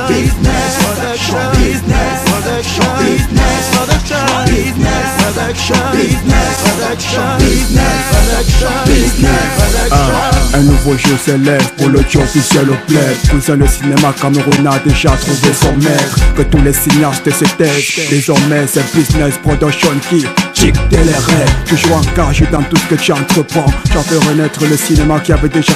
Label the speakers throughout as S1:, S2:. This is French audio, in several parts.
S1: business, business,
S2: un nouveau jeu s'élève pour l'audiovisuel au bled. Cousin, le cinéma Cameroun a déjà trouvé son maître. Que tous les cinéastes se taisent. Désormais c'est Business Production qui dicte les règles. Toujours engagé dans tout ce que tu entreprends. J'en fais renaître le cinéma qui avait déjà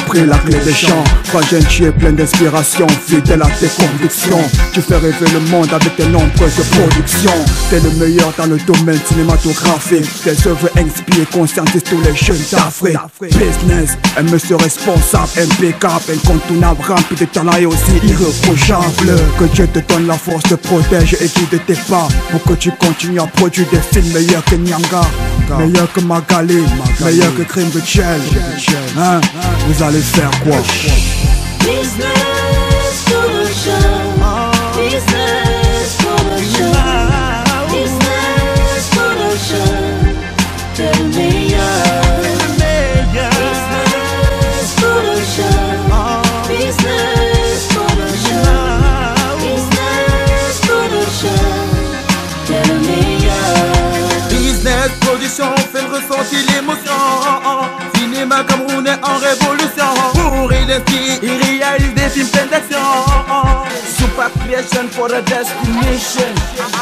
S2: pris la clé des champs. Frangin, tu es plein d'inspiration, fidèle à tes convictions. Tu fais rêver le monde avec tes nombreuses productions. T'es le meilleur dans le domaine cinématographique. Tes œuvres inspirent, conscientisent tous les jeunes d'Afrique. Business, un monsieur responsable, impeccable, incontournable, rempli de talent et aussi irréprochable. Que Dieu te donne la force, te protège et guide tes pas pour que tu continues à produire des films meilleurs que Nyanga, meilleurs que Magali, meilleurs que Crime de Chell. Hein? Vous allez faire quoi?
S3: Business Production, Business Production, Business Production, t'es le meilleur. Business Production, Business Production, Business Production, t'es le meilleur.
S1: Business Production fait le ressenti, l'émotion. Cinéma camerounais en révolution. Pour identifier, il réalise des films pleins d'action. Super creation for a destination.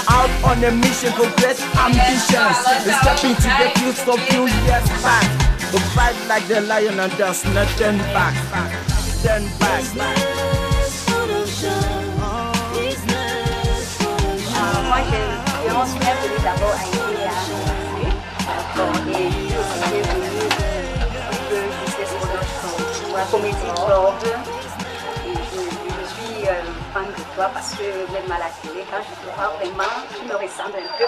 S1: Out on a mission for great ambitions. We're stepping to the future of few years back. We fight like the lion and just not turn back. Turn back.
S3: Business Production, Business Production.
S4: Moi, je m'en souviens venu d'abord à Idéa. Et puis aussi, j'ai venu de Business Production pour la comédie Lord. Et je suis fan de toi parce que même à la télé, quand je te vois vraiment, tu me ressembles un peu.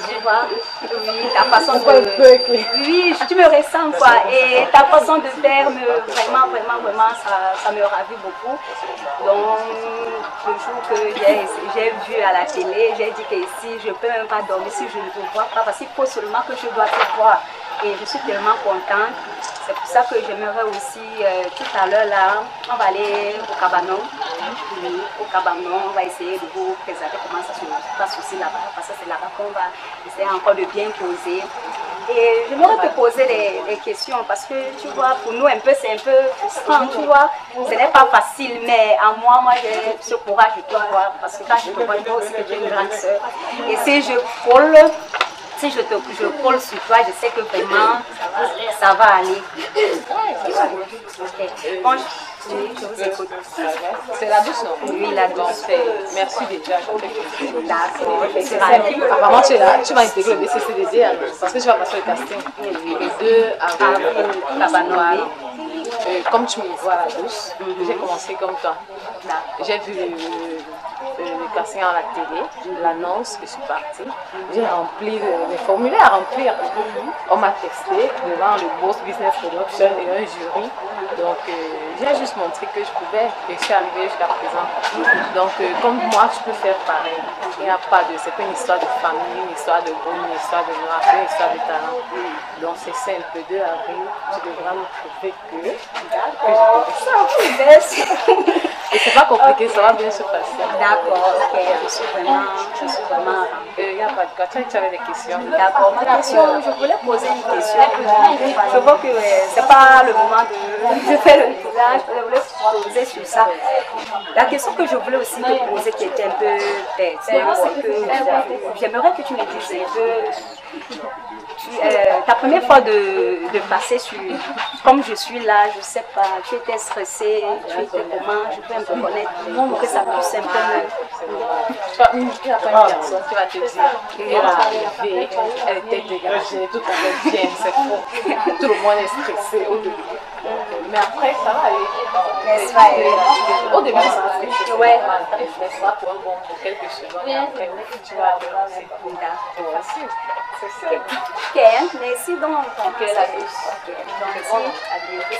S4: Tu vois, oui, ta façon de... Oui, tu me ressembles quoi. Et ta façon de faire, vraiment, ça me ravit beaucoup. Donc, le jour que j'ai vu à la télé, j'ai dit que si je ne peux même pas dormir, si je ne te vois pas, parce qu'il faut seulement que je dois te voir. Et je suis tellement contente. C'est pour ça que j'aimerais aussi, tout à l'heure là, on va aller au Cabanon. Oui, au Cabanon, on va essayer de vous présenter comment ça se passe aussi là-bas. Parce que c'est là-bas qu'on va essayer encore de bien poser. Et j'aimerais te poser des questions parce que tu vois, pour nous un peu, c'est un peu frustrant, tu vois. Ce n'est pas facile, mais à moi j'ai ce courage de te voir. Parce que quand je te vois, je vois aussi que tu es une grande soeur. Et si je colle, si je colle sur toi, je sais que vraiment ça va aller. Okay. Bon, je vous écoute.
S5: C'est la douce, non?
S4: Oui, la douce.
S5: Merci déjà.
S4: D'accord.
S5: Apparemment, tu es là, tu vas intégrer le BCCDD parce que tu vas passer le casting. Le 2 avril, Cabanois. Comme tu me vois à la douce, j'ai commencé comme toi. J'ai vu le casting à la télé, l'annonce, je suis partie. J'ai rempli les formulaires à remplir. On m'a testé devant le Boss Business Production et un jury. Donc, j'ai juste montré que je pouvais et je suis arrivée jusqu'à présent. Donc, comme moi, tu peux faire pareil. Il n'y a pas de... C'est pas une histoire de famille, une histoire de groupe, une histoire de noir, c'est une histoire de talent. Donc, c'est simple. Le 2 avril, tu devras me prouver que je te et c'est pas compliqué, ça va bien se passer.
S4: D'accord, ok, je suis vraiment...
S5: Il n'y a pas de cas, tu avais des questions.
S4: D'accord, ma question, je voulais poser une question. Je vois que c'est pas le moment de faire le village, je voulais poser sur ça. La question que je voulais aussi te poser, qui était un peu bête, c'est que j'aimerais que tu me dises que ta première fois de passer sur, comme je suis là, je sais pas, tu étais stressée, tu étais comment, je peux un peu connaître, pour que ça puisse un peu...
S5: Il n'y a pas une personne qui va te dire qu'elle est arrivée, elle était dégagée, tout allait bien, c'est faux. Tout le monde est stressé au début. Mais après, ça va aller. Au début, ça va aller. Ouais. Elle stressera pour un bon, pour quelques secondes. Après, tu vas avancer. C'est facile. C'est ça.
S4: Ok, merci donc. Donc, la douce. Ok, donc merci. À bientôt.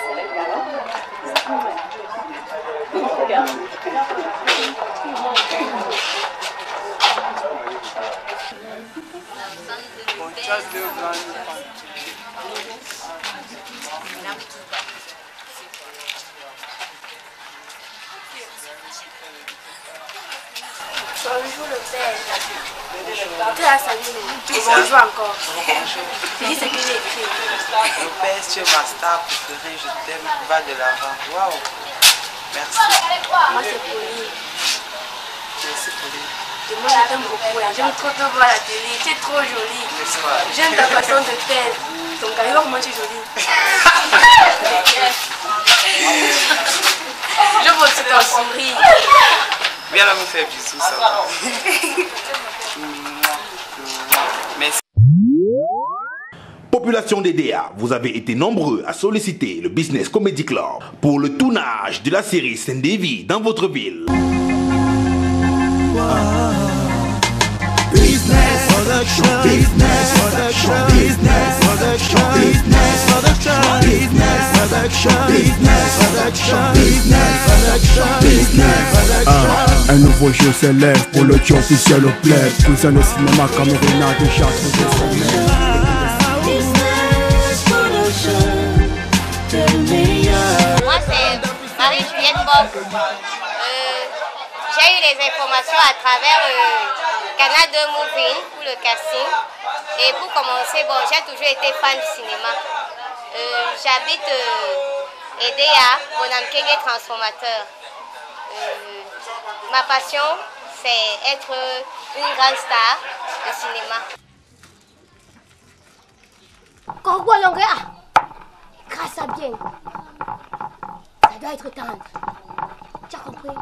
S6: Bonjour le père. Tu as salué. Bonjour encore. Tu dis ce qu'il est écrit.
S7: Mon père, tu es ma star préférée. Je t'aime. Va de l'avant. Waouh. Merci.
S6: Moi, c'est Pauline.
S7: Merci, Pauline.
S6: Et moi, je t'aime beaucoup. J'aime trop te voir à la télé. Tu es trop jolie. J'aime ta façon de faire. Ton carré, comment tu es jolie. Je veux que ton sourire.
S7: Viens là me faire bisous, ça va. Merci.
S8: Population DDA, vous avez été nombreux à solliciter le Business Comedy Club pour le tournage de la série Saint-Davy dans votre ville.
S1: Business production, business production, business production, business production, business production, business production, business production, business production.
S2: Un nouveau jeu s'élève pour le jeu officiel au pleb. Cousin le cinéma Cameroun a déjà trouvé son maître.
S9: Moi c'est Marie-Juliette Bob. J'ai eu les informations à travers Canal 2 Movie pour le casting. Et pour commencer, bon, j'ai toujours été fan du cinéma. J'habite Edea, Bonamkenge transformateur. Ma passion, c'est être une grande star de cinéma.
S10: Corbeau Longa, grâce à bien, ça doit être tendre. Tu as compris?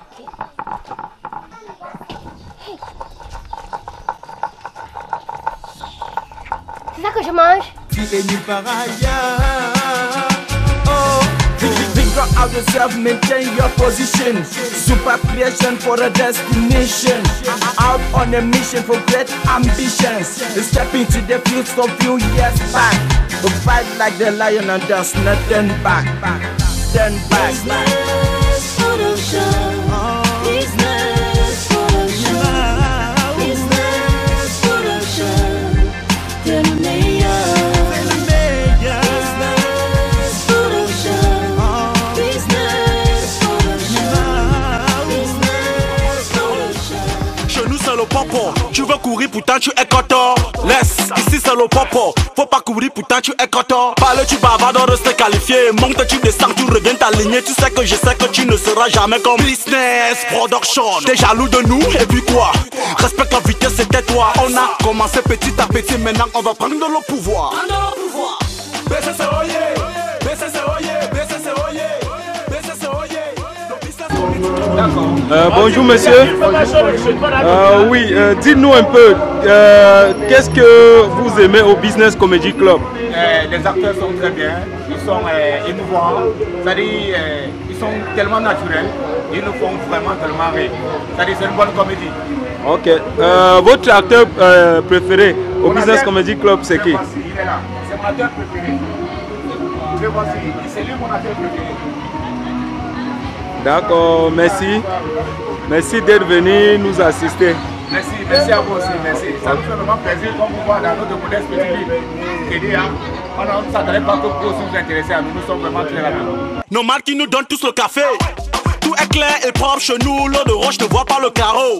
S10: Okay. Hey. C'est ça que je mange?
S1: Fille nulle part ailleurs. Oh, figure out yourself, maintain your position. Super creation for a destination. Out on a mission for great ambitions. Step into the fields of few years back. To fight like the lion and there's nothing back. Turn back.
S3: Business production. Business production. Business production. T'es le meilleur. Business production. Business production. Business production.
S8: Chez nous c'est le popo, tu veux courir pourtant tu es content. Laisse, ici c'est le popo, faut pas courir pourtant tu es content. Parle tu bavardes, reste qualifié, monte tu descends, tu reviens t'aligner. Tu sais que je sais que tu ne seras jamais comme Business Production. T'es jaloux de nous et puis quoi? Respecte la vitesse, c'était toi. On a commencé petit à petit, maintenant on va prendre le pouvoir.
S11: Bonjour monsieur. Oui, dites-nous un peu, qu'est-ce que vous aimez au Business Comedy Club?
S12: Les acteurs sont très bien, ils sont émouvants, c'est-à-dire ils sont tellement naturels, ils nous font vraiment tellement rire. C'est-à-dire c'est une bonne comédie.
S11: Ok. Votre acteur préféré au Business Comedy Club, c'est qui?
S12: Il est là, c'est mon acteur préféré. Le voici, c'est lui mon acteur préféré.
S11: D'accord, merci. Merci d'être venu nous assister.
S12: Merci, merci à vous aussi, merci. Ça nous fait vraiment plaisir de vous voir dans notre modeste petite ville. On ne s'attendait pas que vous aussi vous intéressez à nous, nous sommes vraiment très ravis.
S8: Nos marques qui nous donnent tous le café. Tout est clair et propre chez nous, l'eau de roche ne voit pas le carreau.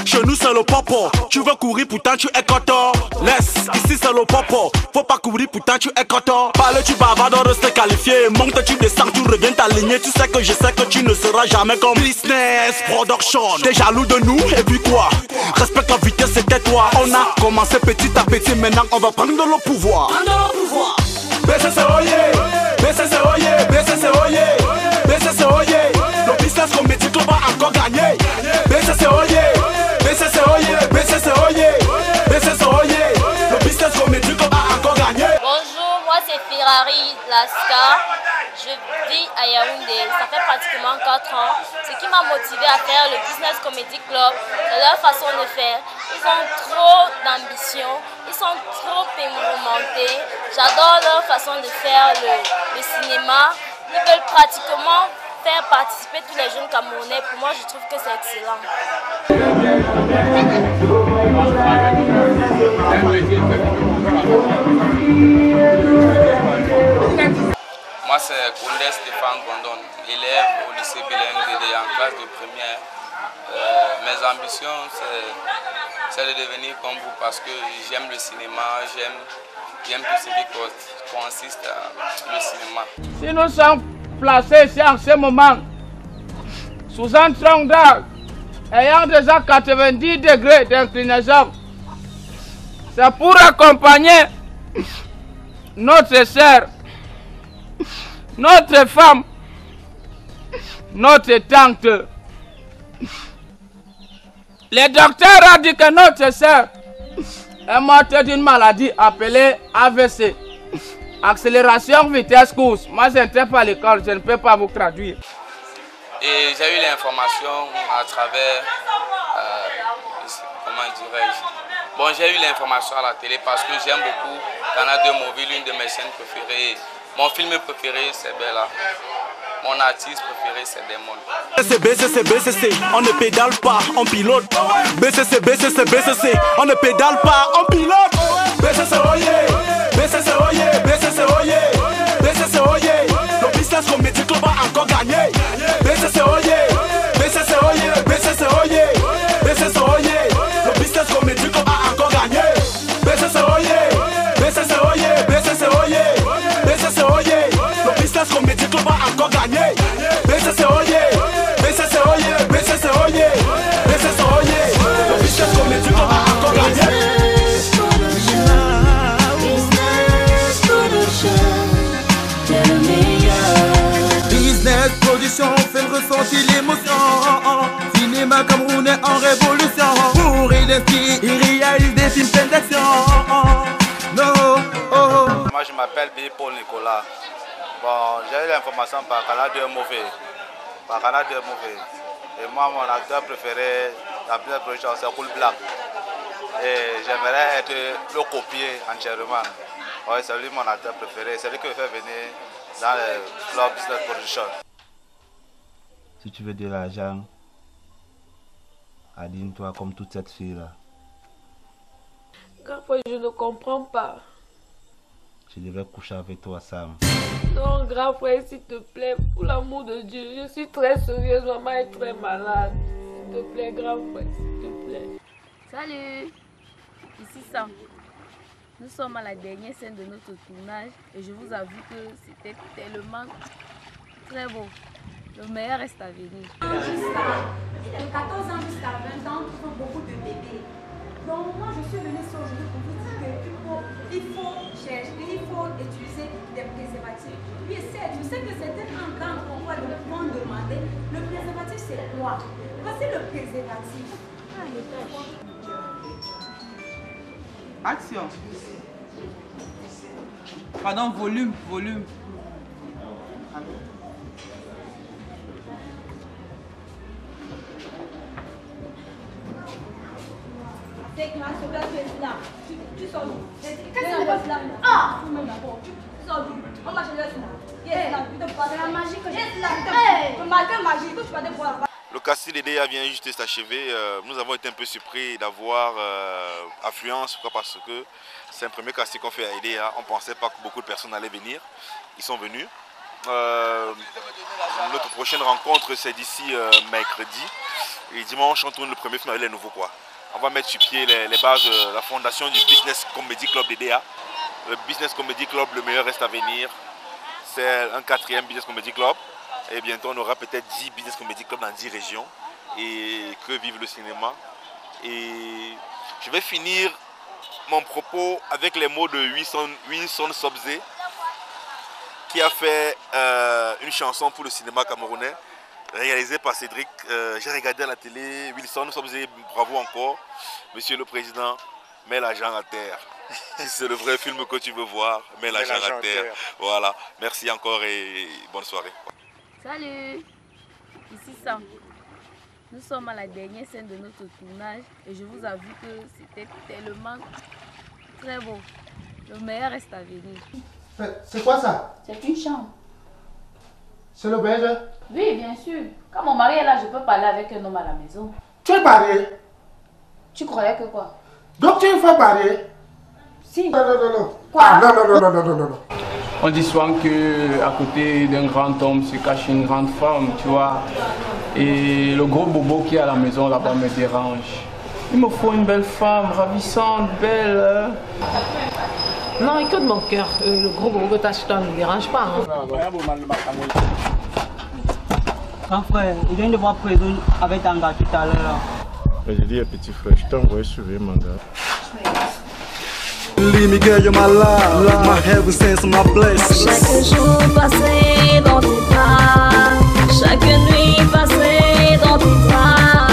S8: Chez nous c'est le popo, tu veux courir pourtant tu es content. Laisse, ici c'est le popo, faut pas courir pourtant tu es content. Parle tu bavardes, reste qualifié, monte tu descends, tu reviens t'aligner. Tu sais que je sais que tu ne seras jamais comme Business Production. T'es jaloux de nous et puis quoi? Respecte la vitesse, c'était toi. On a commencé petit à petit, maintenant on va prendre le pouvoir. BCC Oye, BCC Oye, BCC Oye, BCC Oye. Le Business Comedy Club va encore gagner. BCC Oye, BCC Oye, BCC Oye, BCC Oye. Le Business Comedy Club va encore gagner.
S13: Bonjour, moi c'est Ferrari Lascar. Je vis à Yaoundé. Ça fait pratiquement 4 ans. Ce qui m'a motivé à faire le Business Comedy Club, c'est leur façon de faire. Ils ont trop d'ambition, ils sont trop expérimentés. J'adore leur façon de faire le cinéma. Ils veulent pratiquement faire participer tous les jeunes Camerounais. Pour moi, je trouve que c'est excellent.
S7: Moi c'est Condé Stéphane Gondon, élève au lycée Bélène en classe de première.
S14: Mes ambitions, c'est de devenir comme vous parce que j'aime le cinéma, j'aime tout ce qui consiste à le cinéma.
S15: Si nous sommes placés ici en ce moment, sous un tronc d'arbre, ayant déjà 90 degrés d'inclinaison, c'est pour accompagner notre sœur, notre femme, notre tante. Le docteur a dit que notre sœur est morte d'une maladie appelée AVC. Accélération vitesse course. Moi, je n'étais pas à l'école, je ne peux pas vous traduire.
S14: Et j'ai eu l'information à travers, comment dirais-je, bon, j'ai eu l'information à la télé parce que j'aime beaucoup Canal 2 Movie, l'une de mes chaînes préférées. Mon film préféré, c'est Bella. Mon artiste préféré, c'est Demon.
S8: BCC, on ne pédale pas, on pilote. BCC, on ne pédale pas, on pilote. BCC, oye, BCC, oye, BCC, oye, BCC, oye. Le business comedy club a encore gagné. BCC, oye, BCC, oye, BCC, oye, BCC, oye. Le business comedy club a encore gagné. BCC, oye, BCC, oye, BCC, oye, BCC, oye. Le business comedy club a encore gagné. BCC, oye, BCC, oye, BCC, oye, BCC, oye. Le business comedy club a encore gagné.
S1: Business production fait ressentir l'émotion. Cinéma camerounais en révolution. Pour Identi, il réalise des films pleins d'action.
S16: Moi je m'appelle B. Paul Nicolas. Bon, j'ai eu l'information par Canal 2 Movie. Par Canal 2 Movie. Et moi mon acteur préféré dans plusieurs productions c'est Cool Black. Et j'aimerais être le copier entièrement. Ouais, c'est lui mon acteur préféré. C'est lui qui me fait venir dans le club business production.
S17: Si tu veux de l'argent, aligne-toi comme toute cette fille-là.
S18: Grand frère, je ne comprends pas.
S17: Je devais coucher avec toi, Sam.
S18: Non, grand frère, s'il te plaît, pour l'amour de Dieu, je suis très sérieuse, maman est très malade. S'il te plaît, grand frère, s'il te plaît.
S19: Salut, ici Sam. Nous sommes à la dernière scène de notre tournage et je vous avoue que c'était tellement très beau. Le meilleur reste à venir.
S20: De 14 ans jusqu'à 20 ans, ils font beaucoup de bébés. Donc moi je suis venue ce aujourd'hui pour vous dire qu'il faut chercher, il faut utiliser des préservatifs. Oui, je sais que c'était un grand convoi de vont demander. Le préservatif c'est quoi? Voici le préservatif.
S7: Action. Pardon, volume.
S20: C'est grâce au gars qui est là. Tu sors d'où? Qu'est-ce que c'est là? Ah! Tu sors d'où? On va chez là. C'est la magie que j'ai là. Le matin magique que tu vas devoir.
S16: Le casting d'EDEA vient juste de s'achever. Nous avons été un peu surpris d'avoir affluence. Pourquoi? Parce que c'est un premier casting qu'on fait à EDEA. On ne pensait pas que beaucoup de personnes allaient venir. Ils sont venus. Notre prochaine rencontre, c'est d'ici mercredi. Et dimanche, on tourne le premier film avec les nouveaux quoi. On va mettre sur pied les bases de la fondation du Business Comedy Club d'EDEA. Le Business Comedy Club, le meilleur reste à venir. C'est un 4e Business Comedy Club. Et bientôt, on aura peut-être 10 Business Comedy Club dans 10 régions. Et que vive le cinéma. Et je vais finir mon propos avec les mots de Wilson Sobze, qui a fait une chanson pour le cinéma camerounais, réalisée par Cédric. J'ai regardé à la télé, Wilson Sobze, bravo encore. Monsieur le Président, mets l'argent à terre. Si c'est le vrai film que tu veux voir, mets l'argent à terre. Voilà, merci encore et bonne soirée.
S19: Salut, ici Sam. Nous sommes à la dernière scène de notre tournage et je vous avoue que c'était tellement très beau. Le meilleur reste à venir.
S21: C'est quoi ça?
S19: C'est une chambre.
S21: C'est le belge?
S19: Oui, bien sûr. Quand mon mari est là, je peux parler avec un homme à la maison.
S21: Tu es marié?
S19: Tu croyais que quoi?
S21: Donc tu es une femme mariée?
S19: Si.
S21: Non.
S19: Quoi?
S21: Ah, non.
S15: On dit souvent qu'à côté d'un grand homme se cache une grande femme, tu vois. Et le gros bobo qui est à la maison là-bas me dérange. Il me faut une belle femme, ravissante, belle. Hein?
S18: Non, écoute mon cœur, le gros bobo que t'as ne me dérange pas. Hein.
S5: Grand frère, il vient de voir Prédo avec Tanga tout à l'heure.
S22: J'ai dit, petit frère, je t'ai envoyé surveiller mon gars.
S1: Leave me, girl, you're my love, my heaven sense, my blessing.
S3: Chaque jour passé dans tes bras, chaque nuit passée dans tes bras,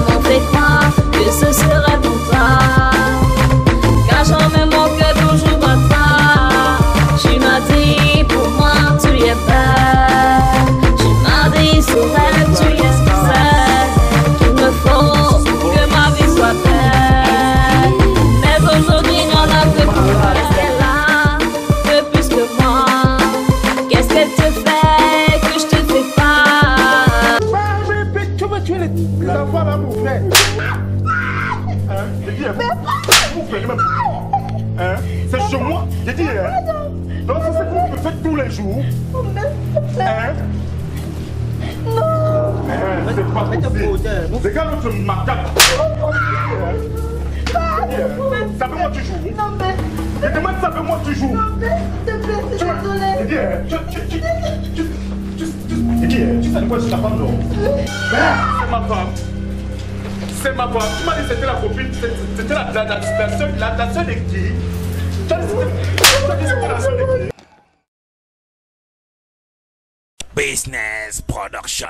S3: m'ont fait croire que ce serait pour toi. Cachant même mon cœur toujours battant, tu m'as dit pour moi tu es belle. Tu m'as dit soudain tu es ce que c'est, qu'il me faut que ma vie soit belle. Mais aujourd'hui il n'y en a que pour rester là, que plus que moi. Qu'est-ce que tu fais que je te fais pas?
S12: Tu veux tuer les enfants là, mon frère? J'ai dit, mon frère, hein? C'est chez moi, j'ai dit, hein? Donc c'est ce que vous faites tous les jours. Hein? C'est pas possible. Regarde notre macaque. Ça fait moi tu joues. Je demande ça fait moi tu joues. Tu sais quoi, je suis la femme non? C'est ma femme. C'est ma femme. Tu m'as dit que c'était la copine, c'était la seule équipe. Tu as dit que c'était la seule équipe.
S8: Business Production.